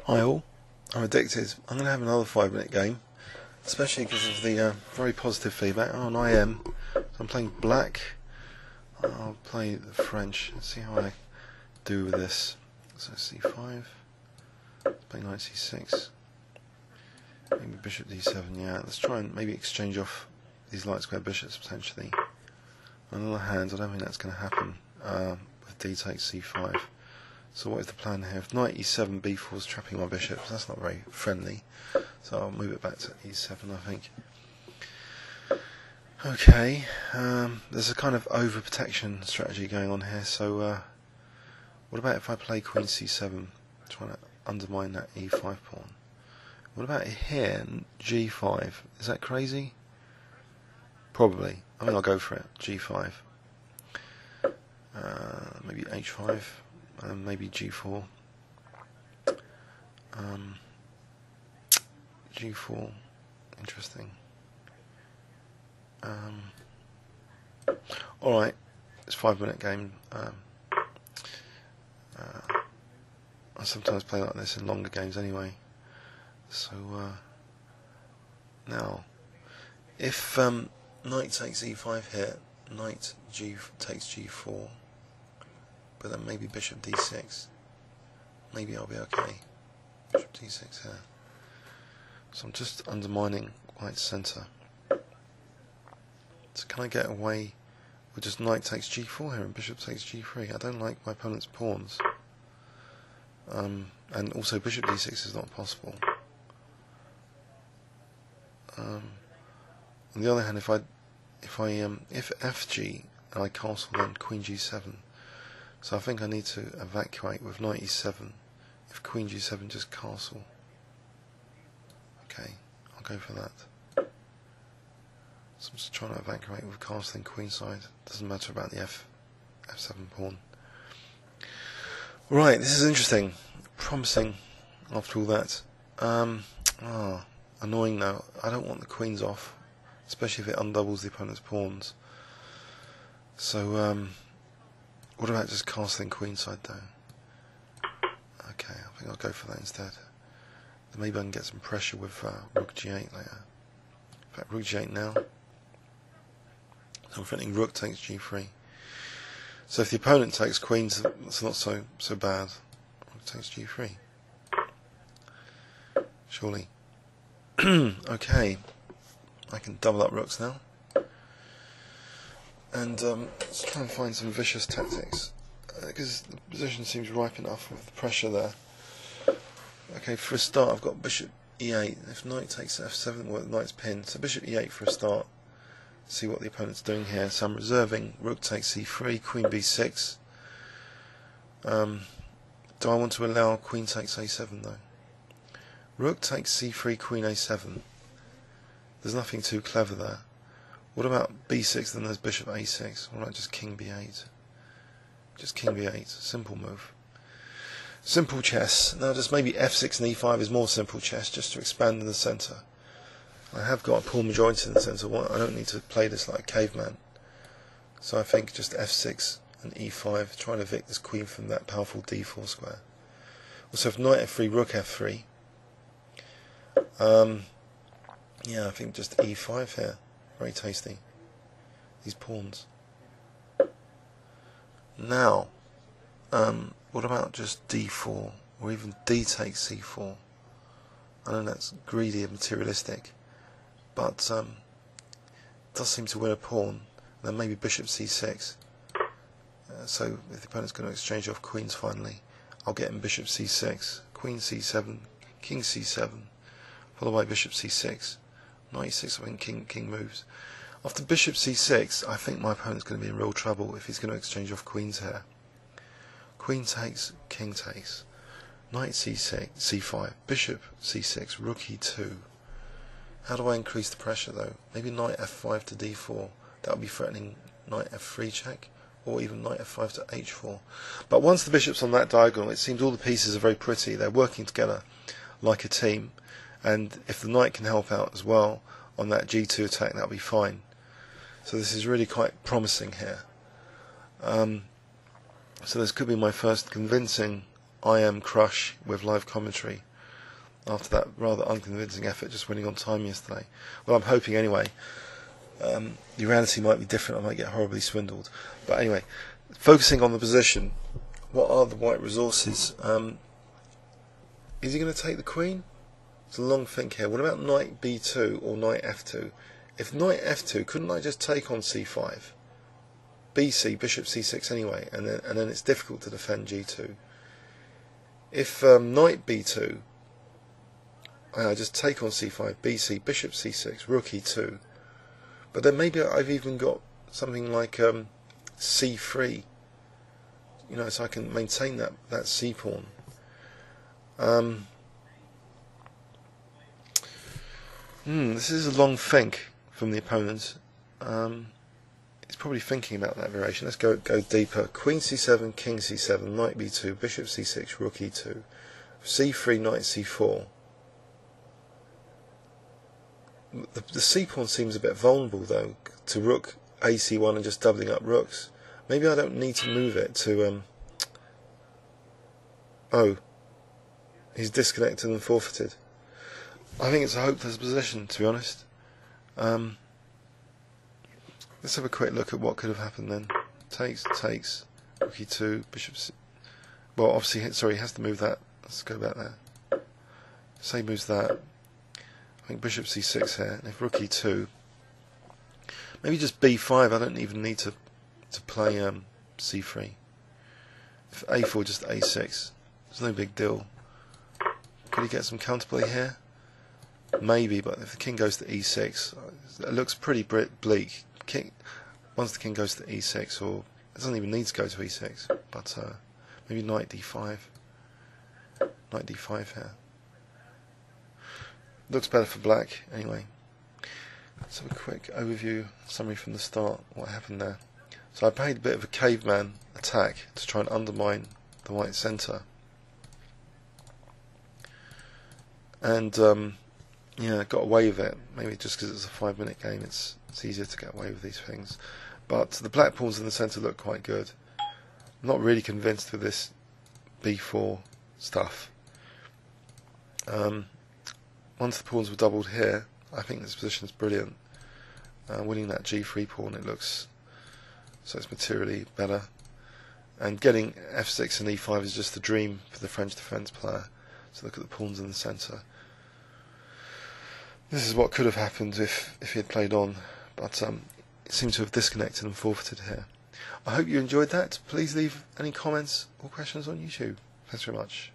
Hi all, I'm addicted. I'm going to have another 5-minute game, especially because of the very positive feedback. Oh, and I am. So I'm playing black. I'll play the French and see how I do with this. So c5, play knight c6, maybe bishop d7, yeah. Let's try and maybe exchange off these light square bishops potentially. On the other hand, I don't think that's going to happen with d takes c5. So what is the plan here? If knight e7, b4 is trapping my bishops, that's not very friendly. So I'll move it back to e7, I think. Okay, there's a kind of overprotection strategy going on here. So what about if I play queen c7, trying to undermine that e5 pawn? What about here, g5? Is that crazy? Probably. I mean, I'll go for it. g5. Maybe h5. Maybe g4. G4. Interesting. Alright, it's a 5-minute game. I sometimes play like this in longer games anyway. So, now, if knight takes e5 here, knight takes g4, but then maybe bishop d6, maybe I'll be okay. Bishop d6 here. So I'm just undermining white's centre. So can I get away with just knight takes g4 here and bishop takes g3? I don't like my opponent's pawns. And also bishop d6 is not possible. On the other hand, if fg and I castle, then queen g7. So I think I need to evacuate with knight e7. If queen g7, just castle. Okay, I'll go for that. So I'm just trying to evacuate with castling queenside. Doesn't matter about the f7 pawn. Right, this is interesting. Promising after all that. Annoying now. I don't want the queens off, especially if it undoubles the opponent's pawns. So, what about just castling queenside though? Okay, I think I'll go for that instead. Then maybe I can get some pressure with rook g8 later. In fact, rook g8 now. I'm threatening rook takes g3. So if the opponent takes queens, that's not so bad. Rook takes g3. Surely. Okay, I can double up rooks now. And let's try and find some vicious tactics, because the position seems ripe enough with the pressure there. Okay, for a start I've got bishop e8. If knight takes f7, well, the knight's pinned, so bishop e8 for a start. See what the opponent's doing here. So I'm reserving rook takes c3, queen b6. Do I want to allow queen takes a7 though? Rook takes c3, queen a7. There's nothing too clever there. What about b6, then there's bishop a6? What about just king b8? Just king b8, simple move. Simple chess. Now just maybe f6 and e5 is more simple chess, just to expand in the centre. I have got a pawn majority in the centre. I don't need to play this like a caveman. So I think just f6 and e5, trying to evict this queen from that powerful d4 square. Also, if knight f3, rook f3. Yeah, I think just e5 here. Very tasty. These pawns. Now, what about just d4, or even d takes c4? I know that's greedy and materialistic, but it does seem to win a pawn. And then maybe bishop c6. So if the opponent's going to exchange off queens finally, I'll get him bishop c6, queen c7, king c7, followed by bishop c6, knight e6. I think king moves. After bishop c6, I think my opponent's going to be in real trouble if he's going to exchange off queens here. Queen takes, king takes, knight c6, c5, bishop c6, rook e2. How do I increase the pressure though? Maybe knight f5 to d4. That would be threatening knight f3 check, or even knight f5 to h4. But once the bishop's on that diagonal, it seems all the pieces are very pretty. They're working together like a team. And if the knight can help out as well on that g2 attack, that'll be fine. So this is really quite promising here. So this could be my first convincing I am crush with live commentary after that rather unconvincing effort just winning on time yesterday. Well, I'm hoping anyway. The reality might be different. I might get horribly swindled. But anyway, focusing on the position, what are the white resources? Is he going to take the queen? It's a long think here. What about knight b2 or knight f2? If knight f2, couldn't I just take on c5? bc, bishop c6 anyway, and then it's difficult to defend g2. If knight b2, I just take on c5, bc, bishop c6, rook e2. But then maybe I've even got something like c3, you know, so I can maintain that c pawn. This is a long think from the opponent. He's probably thinking about that variation. Let's go deeper. Queen c7, king c7, knight b2, bishop c6, rook e2, c3, knight c4. The c pawn seems a bit vulnerable though to rook ac1 and just doubling up rooks. Maybe I don't need to move it to. Oh, he's disconnected and forfeited. I think it's a hopeless position, to be honest. Let's have a quick look at what could have happened then. Takes, rook e2, bishop c. Well, obviously, sorry, he has to move that. Let's go back there. Say he moves that. I think bishop c6 here. And if rook e2, maybe just b5. I don't even need to play c3. If a4, just a6. It's no big deal. Could he get some counterplay here? Maybe, but if the king goes to e6, it looks pretty bleak. Once the king goes to e6, or it doesn't even need to go to e6, but maybe knight d5. Knight d5 here. Looks better for black, anyway. Let's have a quick overview, summary from the start, what happened there. So I played a bit of a caveman attack to try and undermine the white centre. And yeah, got away with it. Maybe just because it's a 5-minute game, it's easier to get away with these things. But the black pawns in the centre look quite good. I'm not really convinced with this b4 stuff. Once the pawns were doubled here, I think this position is brilliant. Winning that g3 pawn, it looks so it's materially better. And getting f6 and e5 is just a dream for the French defence player. So look at the pawns in the centre. This is what could have happened if he had played on, but it seems to have disconnected and forfeited here. I hope you enjoyed that. Please leave any comments or questions on YouTube. Thanks very much.